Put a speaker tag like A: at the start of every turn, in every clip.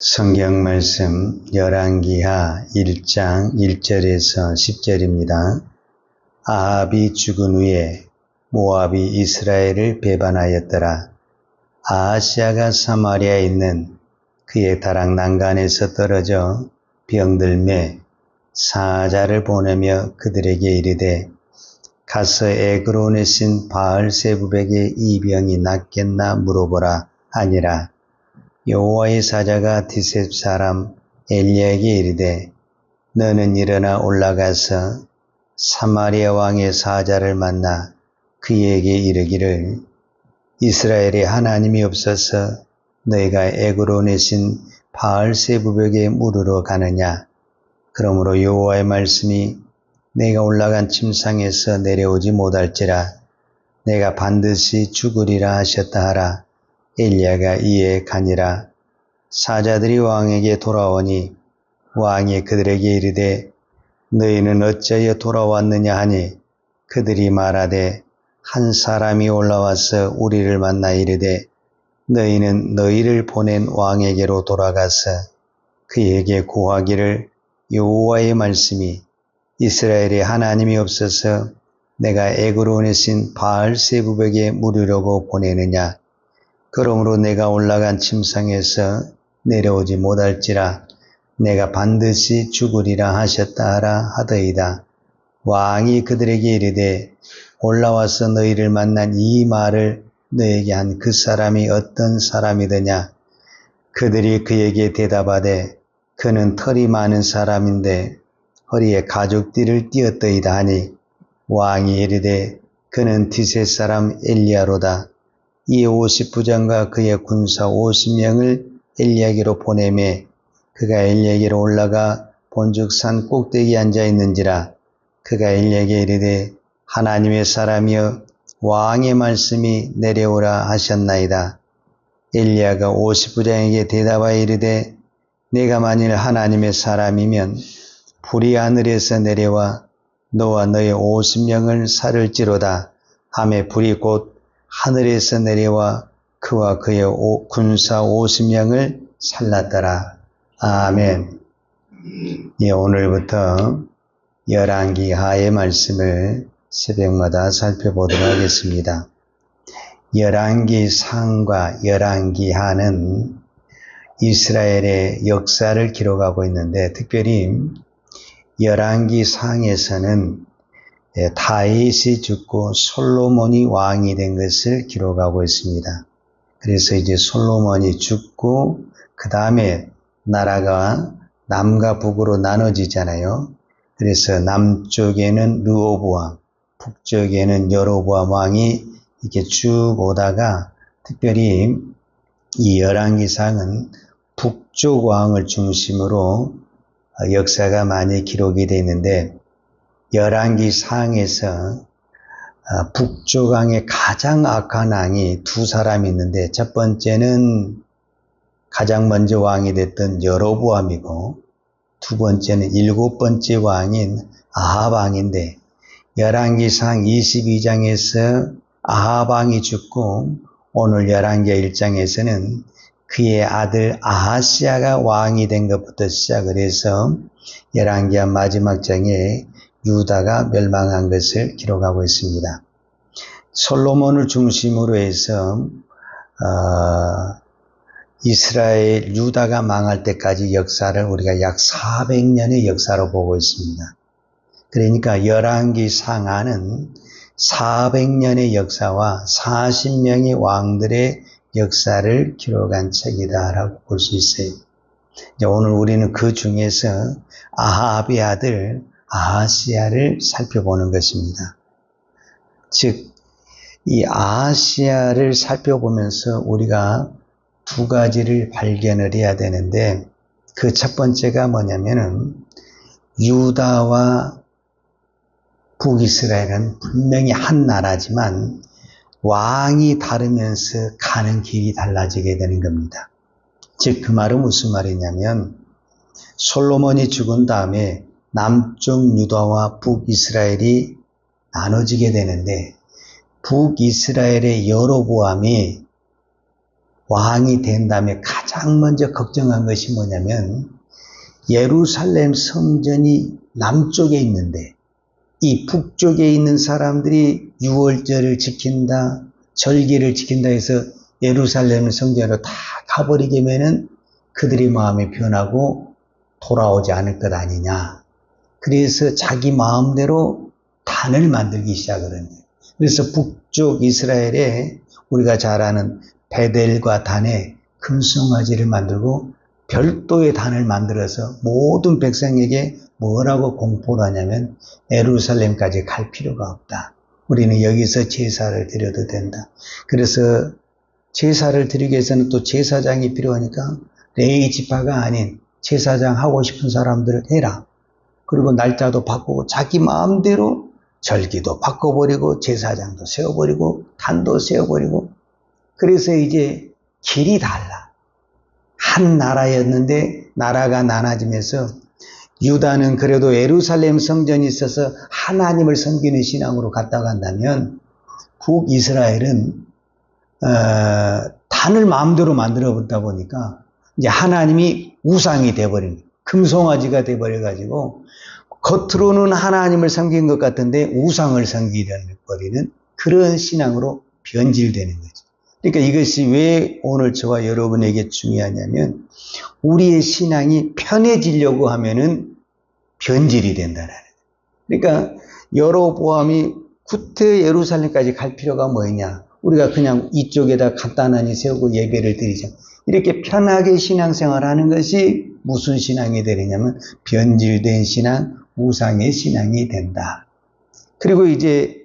A: 성경 말씀 열왕기하 1장 1절에서 10절입니다. 아합이 죽은 후에 모압이 이스라엘을 배반하였더라. 아하시아가 사마리아에 있는 그의 다락 난간에서 떨어져 병들매 사자를 보내며 그들에게 이르되 가서 에그론에 신 바알세부백의 이 병이 낫겠나 물어보라 하니라. 여호와의 사자가 디셉 사람 엘리야에게 이르되 너는 일어나 올라가서 사마리아 왕의 사자를 만나 그에게 이르기를 이스라엘에 하나님이 없어서 너희가 에그론에 신 바알세부백에 물으러 가느냐. 그러므로 여호와의 말씀이 내가 올라간 침상에서 내려오지 못할지라 내가 반드시 죽으리라 하셨다 하라. 엘리야가 이에 가니라. 사자들이 왕에게 돌아오니 왕이 그들에게 이르되 너희는 어찌하여 돌아왔느냐 하니 그들이 말하되 한 사람이 올라와서 우리를 만나 이르되 너희는 너희를 보낸 왕에게로 돌아가서 그에게 고하기를 여호와의 말씀이 이스라엘에 하나님이 없어서 내가 에그론에 신 바알세부백에 물으려고 보내느냐. 그러므로 내가 올라간 침상에서 내려오지 못할지라 내가 반드시 죽으리라 하셨다 하라 하더이다. 왕이 그들에게 이르되 올라와서 너희를 만난 이 말을 너에게 한 그 사람이 어떤 사람이더냐. 그들이 그에게 대답하되 그는 털이 많은 사람인데 허리에 가죽띠를 띠었더이다 하니 왕이 이르되 그는 디셋 사람 엘리야로다. 이에 50부장과 그의 군사 50명을 엘리야에게로 보내매 그가 엘리야에게로 올라가 본즉 산 꼭대기에 앉아 있는지라. 그가 엘리야에게 이르되 하나님의 사람이여 왕의 말씀이 내려오라 하셨나이다. 엘리야가 50부장에게 대답하여 이르되 내가 만일 하나님의 사람이면 불이 하늘에서 내려와 너와 너의 50명을 살을지로다 하매 불이 곧 하늘에서 내려와 그와 그의 군사 50명을 살랐더라. 아멘. 예, 오늘부터 열왕기하의 말씀을 새벽마다 살펴보도록 하겠습니다. 열왕기상과 열왕기하는 이스라엘의 역사를 기록하고 있는데 특별히 열왕기상에서는 다윗이 죽고 솔로몬이 왕이 된 것을 기록하고 있습니다. 그래서 이제 솔로몬이 죽고 그 다음에 나라가 남과 북으로 나눠지잖아요. 그래서 남쪽에는 르호보암, 북쪽에는 여로보암 왕이 이렇게 쭉 오다가 특별히 이 열왕기상은 북쪽 왕을 중심으로 역사가 많이 기록이 되어 있는데 열왕기상에서 북쪽 왕의 가장 악한 왕이 두 사람이 있는데 첫 번째는 가장 먼저 왕이 됐던 여로보암이고 두 번째는 일곱 번째 왕인 아합 왕인데 열왕기상 22장에서 아합 왕이 죽고 오늘 열왕기하 1장에서는 그의 아들 아하시아가 왕이 된 것부터 시작을 해서 열왕기하 마지막 장에 유다가 멸망한 것을 기록하고 있습니다. 솔로몬을 중심으로 해서 이스라엘 유다가 망할 때까지 역사를 우리가 약 400년의 역사로 보고 있습니다. 그러니까 열왕기상 안은 400년의 역사와 40명의 왕들의 역사를 기록한 책이다라고 볼 수 있어요. 오늘 우리는 그 중에서 아합의 아들 아하시아를 살펴보는 것입니다. 즉, 이 아하시아를 살펴보면서 우리가 두 가지를 발견을 해야 되는데 그 첫 번째가 뭐냐면은 유다와 북이스라엘은 분명히 한 나라지만 왕이 다르면서 가는 길이 달라지게 되는 겁니다. 즉, 그 말은 무슨 말이냐면 솔로몬이 죽은 다음에 남쪽 유다와 북이스라엘이 나눠지게 되는데 북이스라엘의 여로보암이 왕이 된 다음에 가장 먼저 걱정한 것이 뭐냐면 예루살렘 성전이 남쪽에 있는데 이 북쪽에 있는 사람들이 유월절을 지킨다, 절기를 지킨다 해서 예루살렘 성전으로 다 가버리게 되면은 그들의 마음이 변하고 돌아오지 않을 것 아니냐. 그래서 자기 마음대로 단을 만들기 시작을 했네요. 그래서 북쪽 이스라엘에 우리가 잘 아는 베델과 단에 금송아지를 만들고 별도의 단을 만들어서 모든 백성에게 뭐라고 공포를 하냐면 예루살렘까지 갈 필요가 없다. 우리는 여기서 제사를 드려도 된다. 그래서 제사를 드리기 위해서는 또 제사장이 필요하니까 레위 지파가 아닌 제사장 하고 싶은 사람들을 해라. 그리고 날짜도 바꾸고 자기 마음대로 절기도 바꿔버리고 제사장도 세워버리고 단도 세워버리고 그래서 이제 길이 달라. 한 나라였는데 나라가 나눠지면서 유다는 그래도 예루살렘 성전이 있어서 하나님을 섬기는 신앙으로 갔다 간다면 북이스라엘은 단을 마음대로 만들어 보다 보니까 이제 하나님이 우상이 돼버린 금송아지가 돼버려가지고 겉으로는 하나님을 섬긴 것 같은데 우상을 섬기려버리는 그런 신앙으로 변질되는 거죠. 그러니까 이것이 왜 오늘 저와 여러분에게 중요하냐면 우리의 신앙이 편해지려고 하면은 변질이 된다는 거예요. 그러니까 여로보암이 구태 예루살렘까지 갈 필요가 뭐냐? 우리가 그냥 이쪽에다 간단하게 세우고 예배를 드리자. 이렇게 편하게 신앙생활하는 것이 무슨 신앙이 되느냐면 변질된 신앙, 우상의 신앙이 된다. 그리고 이제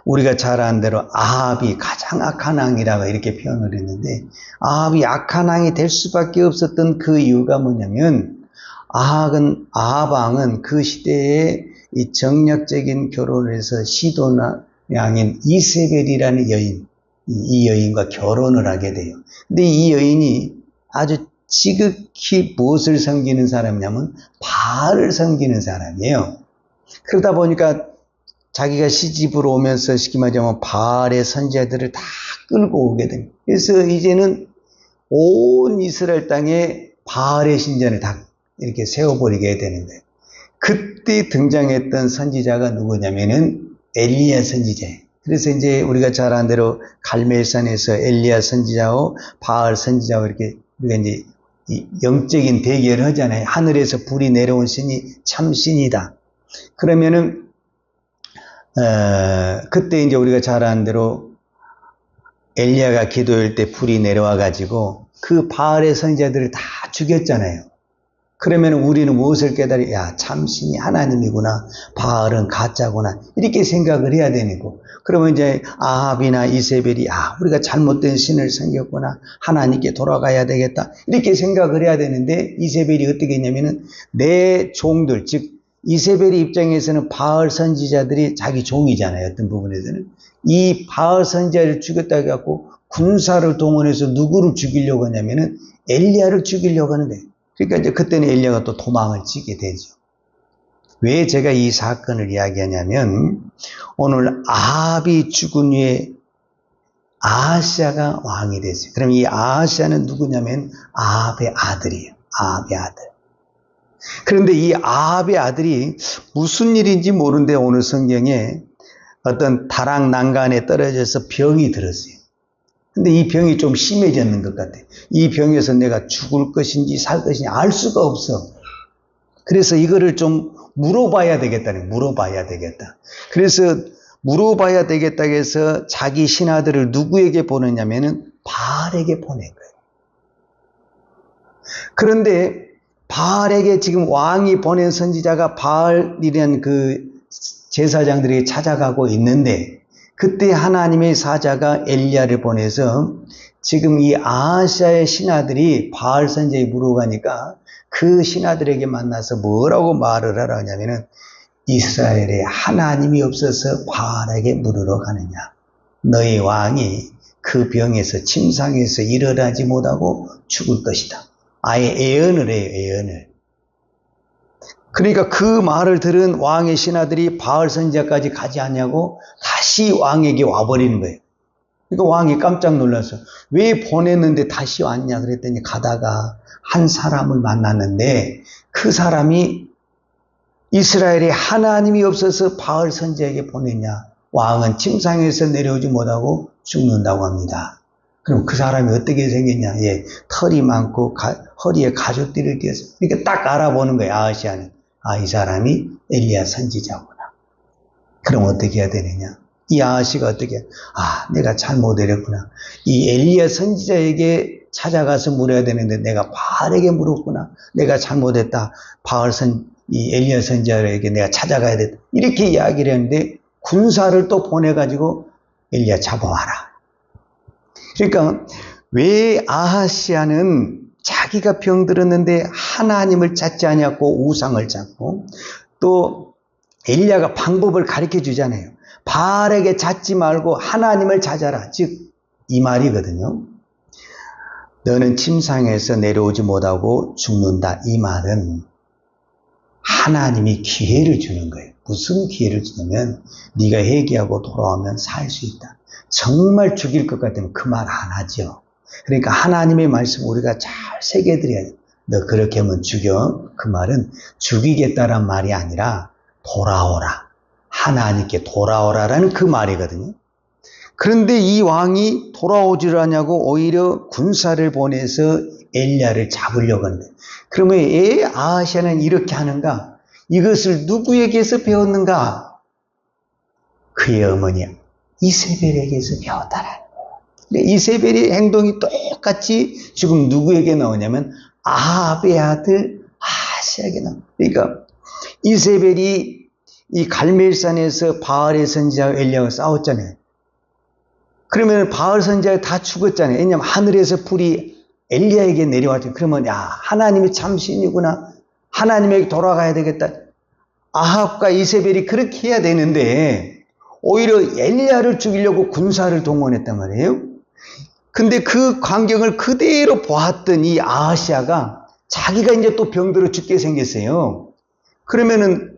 A: 우리가 잘 아는 대로 아합이 가장 악한 왕이라고 이렇게 표현을 했는데 아합이 악한 왕이 될 수밖에 없었던 그 이유가 뭐냐면 아합 왕은 그 시대에 이 정략적인 결혼을 해서 시도나 양인 이세벨이라는 여인, 이 여인과 결혼을 하게 돼요. 근데 이 여인이 아주 지극히 무엇을 섬기는 사람이냐면 바알을 섬기는 사람이에요. 그러다 보니까 자기가 시집으로 오면서 쉽게 말하자면 바알의 선지자들을 다 끌고 오게 됩니다. 그래서 이제는 온 이스라엘 땅에 바알의 신전을 다 이렇게 세워버리게 되는 거예요. 그때 등장했던 선지자가 누구냐면은 엘리야 선지자예요. 그래서 이제 우리가 잘 아는 대로 갈멜산에서 엘리야 선지자와 바알 선지자와 이렇게 우리가 이제 영적인 대결을 하잖아요. 하늘에서 불이 내려온 신이 참 신이다. 그러면은 그때 이제 우리가 잘 아는 대로 엘리야가 기도할 때 불이 내려와 가지고 그 바알의 선지자들을 다 죽였잖아요. 그러면 우리는 무엇을 깨달아? 야, 참신이 하나님이구나. 바알은 가짜구나. 이렇게 생각을 해야 되고. 그러면 이제 아합이나 이세벨이 우리가 잘못된 신을 섬겼구나. 하나님께 돌아가야 되겠다. 이렇게 생각을 해야 되는데 이세벨이 어떻게 했냐면은 내 종들, 즉 이세벨의 입장에서는 바알 선지자들이 자기 종이잖아요. 어떤 부분에서는. 이 바알 선지자를 죽였다고 해갖고 군사를 동원해서 누구를 죽이려고 하냐면은 엘리야를 죽이려고 하는데 그러니까 이제 그때는 엘리야가 또 도망을 치게 되죠. 왜 제가 이 사건을 이야기하냐면 오늘 아합이 죽은 후에 아하시아가 왕이 됐어요. 그럼 이 아하시아는 누구냐면 아합의 아들이에요. 아합의 아들. 그런데 이 아합의 아들이 무슨 일인지 모르는데 오늘 성경에 어떤 다락 난간에 떨어져서 병이 들었어요. 근데 이 병이 좀 심해졌는 것 같아요. 이 병에서 내가 죽을 것인지 살 것인지 알 수가 없어. 그래서 이거를 좀 물어봐야 되겠다. 그래서 물어봐야 되겠다 해서 자기 신하들을 누구에게 보내냐면은 바알에게 보낸 거예요. 그런데 바알에게 지금 왕이 보낸 선지자가 바알이라는 그 제사장들에게 찾아가고 있는데 그때 하나님의 사자가 엘리야를 보내서 지금 이 아하시아의 신하들이 바알 선지자에 물어가니까 그 신하들에게 만나서 뭐라고 말을 하라 하냐면은 이스라엘에 하나님이 없어서 바알에게 물으러 가느냐. 너희 왕이 그 병에서 침상에서 일어나지 못하고 죽을 것이다. 아예 예언을 해요. 예언을. 그러니까 그 말을 들은 왕의 신하들이 바알 선지자까지 가지 않냐고 다시 왕에게 와버리는 거예요. 그러니까 왕이 깜짝 놀라서 왜 보냈는데 다시 왔냐 그랬더니 가다가 한 사람을 만났는데 그 사람이 이스라엘에 하나님이 없어서 바알 선지자에게 보냈냐. 왕은 침상에서 내려오지 못하고 죽는다고 합니다. 그럼 그 사람이 어떻게 생겼냐. 예, 털이 많고 허리에 가죽띠를 띄어서 그러니까 딱 알아보는 거예요. 아하시아는. 아, 이 사람이 엘리야 선지자구나. 그럼 어떻게 해야 되느냐. 이 아하시가 어떻게 해야, 아, 내가 잘못했구나. 이 엘리야 선지자에게 찾아가서 물어야 되는데 내가 바알에게 물었구나. 내가 잘못했다. 이 엘리야 선지자에게 내가 찾아가야 됐다. 이렇게 이야기를 했는데 군사를 또 보내가지고 엘리야 잡아와라. 그러니까 왜 아하시아는 자기가 병들었는데 하나님을 찾지 않았고 우상을 찾고 또 엘리야가 방법을 가르쳐 주잖아요. 바알에게 찾지 말고 하나님을 찾아라. 즉 이 말이거든요. 너는 침상에서 내려오지 못하고 죽는다. 이 말은 하나님이 기회를 주는 거예요. 무슨 기회를 주냐면 네가 회개하고 돌아오면 살 수 있다. 정말 죽일 것 같으면 그 말 안 하죠. 그러니까 하나님의 말씀 우리가 잘 새겨드려야 돼. 너 그렇게 하면 죽여. 그 말은 죽이겠다란 말이 아니라 돌아오라. 하나님께 돌아오라라는 그 말이거든요. 그런데 이 왕이 돌아오지를 않냐고 오히려 군사를 보내서 엘리야를 잡으려고 하는데 그러면 왜 아하시아는 이렇게 하는가? 이것을 누구에게서 배웠는가? 그의 어머니 이세벨에게서 배웠다라는 거예요. 이세벨의 행동이 똑같이 지금 누구에게 나오냐면 아합의 아들 아하시아에게 나옵니다. 그러니까 이세벨이 이 갈멜산에서 바알의 선지자와 엘리야와 싸웠잖아요. 그러면 바알 선지자가 다 죽었잖아요. 왜냐하면 하늘에서 불이 엘리야에게 내려왔죠. 그러면 야, 하나님이 참 신이구나. 하나님에게 돌아가야 되겠다. 아합과 이세벨이 그렇게 해야 되는데 오히려 엘리야를 죽이려고 군사를 동원했단 말이에요. 근데 그 광경을 그대로 보았던 이 아하시아가 자기가 이제 또 병들어 죽게 생겼어요. 그러면은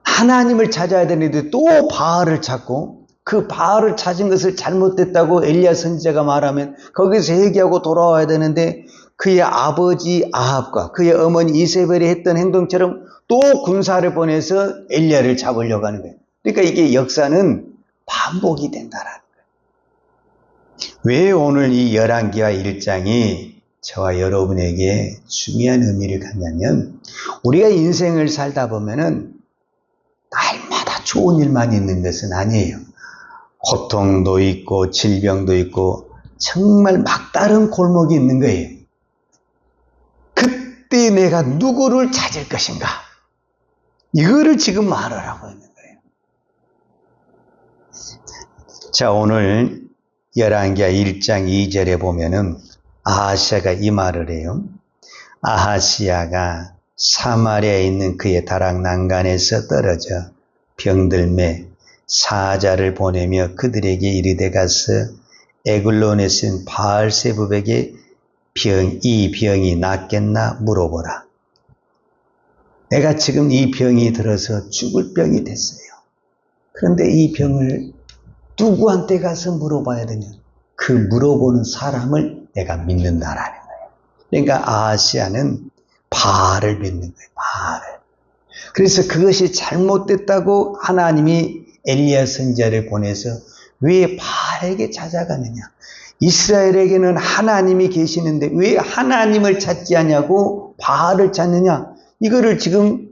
A: 하나님을 찾아야 되는데 또 바알을 찾고 그 바알을 찾은 것을 잘못됐다고 엘리야 선지자가 말하면 거기서 회개하고 돌아와야 되는데 그의 아버지 아합과 그의 어머니 이세벨이 했던 행동처럼 또 군사를 보내서 엘리야를 잡으려고 하는 거예요. 그러니까 이게 역사는 반복이 된다라는 거예요. 왜 오늘 이 열왕기와 1장이 저와 여러분에게 중요한 의미를 갖냐면 우리가 인생을 살다 보면은 날마다 좋은 일만 있는 것은 아니에요. 고통도 있고 질병도 있고 정말 막다른 골목이 있는 거예요. 그때 내가 누구를 찾을 것인가? 이거를 지금 말하라고 있는 거예요. 자, 오늘 열왕기하 1장 2절에 보면은 아하시아가 이 말을 해요. 아하시아가 사마리아에 있는 그의 다락 난간에서 떨어져 병들매 사자를 보내며 그들에게 이르되 가서 에글론에 쓴 바알세붑에게 이 병이 낫겠나 물어보라. 내가 지금 이 병이 들어서 죽을 병이 됐어요. 그런데 이 병을 누구한테 가서 물어봐야 되냐? 그 물어보는 사람을 내가 믿는다라는 거예요. 그러니까 아하시아는 바알을 믿는 거예요. 바알을. 그래서 그것이 잘못됐다고 하나님이 엘리야 선지자를 보내서 왜 바알에게 찾아가느냐? 이스라엘에게는 하나님이 계시는데 왜 하나님을 찾지 않냐고 바알을 찾느냐? 이거를 지금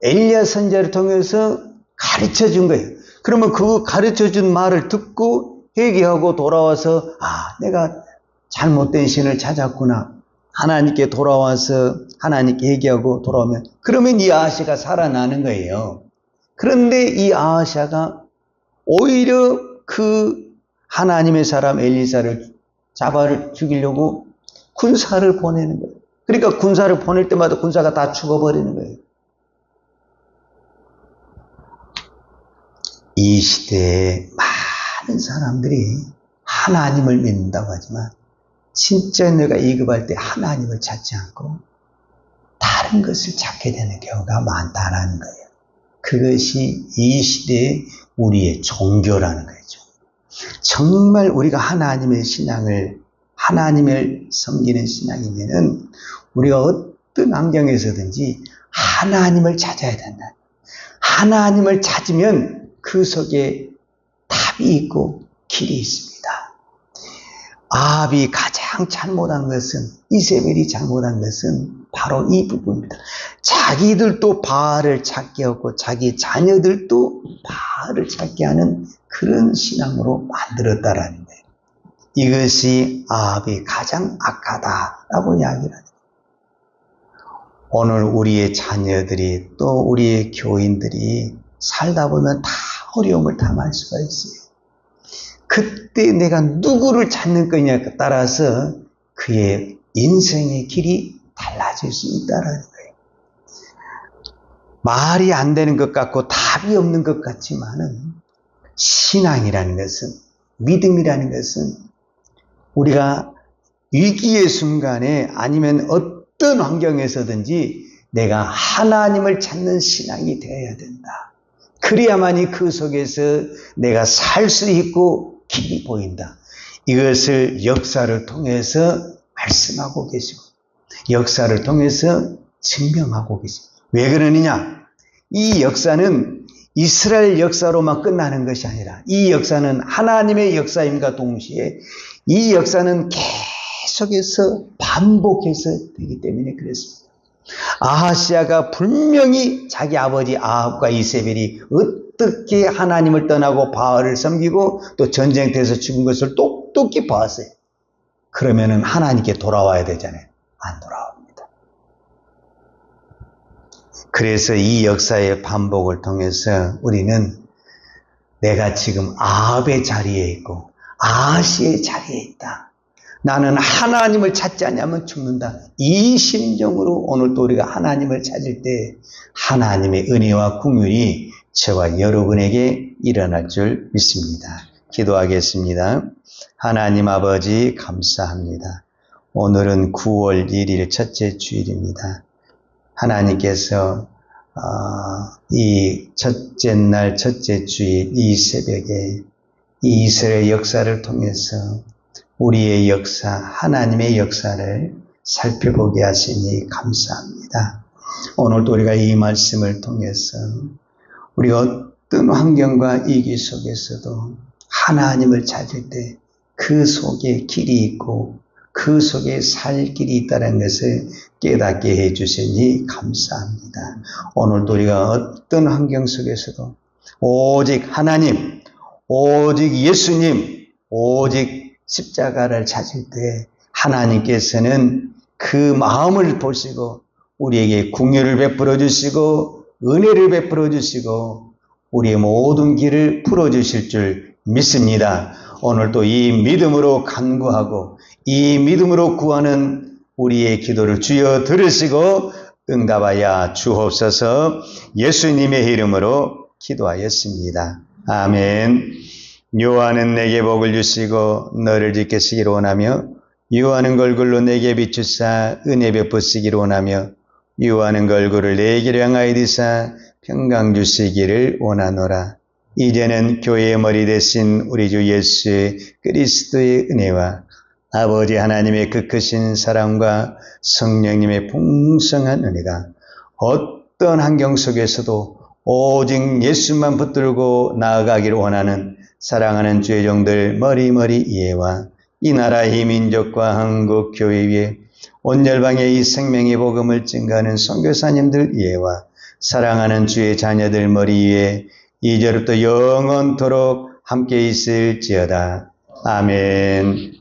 A: 엘리야 선지자를 통해서 가르쳐 준 거예요. 그러면 그 가르쳐 준 말을 듣고 회개하고 돌아와서 내가 잘못된 신을 찾았구나. 하나님께 돌아와서 하나님께 회개하고 돌아오면 그러면 이 아하시아가 살아나는 거예요. 그런데 이 아하시아가 오히려 그 하나님의 사람 엘리사를 잡아 죽이려고 군사를 보내는 거예요. 그러니까 군사를 보낼 때마다 군사가 다 죽어버리는 거예요. 이 시대에 많은 사람들이 하나님을 믿는다고 하지만 진짜 내가 이급할 때 하나님을 찾지 않고 다른 것을 찾게 되는 경우가 많다라는 거예요. 그것이 이 시대의 우리의 종교라는 거죠. 정말 우리가 하나님의 신앙을, 하나님을 섬기는 신앙이면은 우리가 어떤 환경에서든지 하나님을 찾아야 된다. 하나님을 찾으면 그 속에 답이 있고 길이 있습니다. 아합이 가장 잘못한 것은, 이세벨이 잘못한 것은 바로 이 부분입니다. 자기들도 바알을 찾게 하고 자기 자녀들도 바알을 찾게 하는 그런 신앙으로 만들었다라는 거예요. 이것이 아합이 가장 악하다라고 이야기를 합니다. 오늘 우리의 자녀들이 또 우리의 교인들이 살다 보면 다 어려움을 당할 수가 있어요. 그때 내가 누구를 찾는 거냐에 따라서 그의 인생의 길이 달라질 수 있다는 거예요. 말이 안 되는 것 같고 답이 없는 것 같지만은 신앙이라는 것은, 믿음이라는 것은 우리가 위기의 순간에 아니면 어떤 환경에서든지 내가 하나님을 찾는 신앙이 되어야 된다. 그래야만이 그 속에서 내가 살 수 있고 길이 보인다. 이것을 역사를 통해서 말씀하고 계시고 역사를 통해서 증명하고 계십니다. 왜 그러느냐? 이 역사는 이스라엘 역사로만 끝나는 것이 아니라 이 역사는 하나님의 역사임과 동시에 이 역사는 계속해서 반복해서 되기 때문에 그렇습니다. 아하시아가 분명히 자기 아버지 아합과 이세벨이 어떻게 하나님을 떠나고 바알을 섬기고 또 전쟁터에서 죽은 것을 똑똑히 봤어요. 그러면은 하나님께 돌아와야 되잖아요. 안 돌아옵니다. 그래서 이 역사의 반복을 통해서 우리는 내가 지금 아합의 자리에 있고 아하시의 자리에 있다. 나는 하나님을 찾지 않으면 죽는다. 이 심정으로 오늘도 우리가 하나님을 찾을 때 하나님의 은혜와 긍휼이 저와 여러분에게 일어날 줄 믿습니다. 기도하겠습니다. 하나님 아버지 감사합니다. 오늘은 9월 1일 첫째 주일입니다. 하나님께서 이 첫째 날 첫째 주일 이 새벽에 이 이스라엘 역사를 통해서 우리의 역사, 하나님의 역사를 살펴보게 하시니 감사합니다. 오늘도 우리가 이 말씀을 통해서 우리가 어떤 환경과 위기 속에서도 하나님을 찾을 때 그 속에 길이 있고 그 속에 살 길이 있다는 것을 깨닫게 해주시니 감사합니다. 오늘도 우리가 어떤 환경 속에서도 오직 하나님, 오직 예수님, 오직 십자가를 찾을 때 하나님께서는 그 마음을 보시고 우리에게 긍휼을 베풀어 주시고 은혜를 베풀어 주시고 우리의 모든 길을 풀어 주실 줄 믿습니다. 오늘도 이 믿음으로 간구하고 이 믿음으로 구하는 우리의 기도를 주여 들으시고 응답하여 주옵소서. 예수님의 이름으로 기도하였습니다. 아멘. 요한은 내게 복을 주시고 너를 지키시기를 원하며 유하는 걸굴로 내게 비추사 은혜 베푸시기를 원하며 유하는 걸굴을 내게 향하여 드사 평강 주시기를 원하노라. 이제는 교회의 머리 대신 우리 주 예수 그리스도의 은혜와 아버지 하나님의 그 크신 사랑과 성령님의 풍성한 은혜가 어떤 환경 속에서도 오직 예수만 붙들고 나아가기를 원하는 사랑하는 주의 종들 머리머리 이해와 이 나라 이 민족과 한국 교회 위에 온 열방의 이 생명의 복음을 증거하는 선교사님들 이해와 사랑하는 주의 자녀들 머리 위에 이제부터 영원토록 함께 있을지어다. 아멘.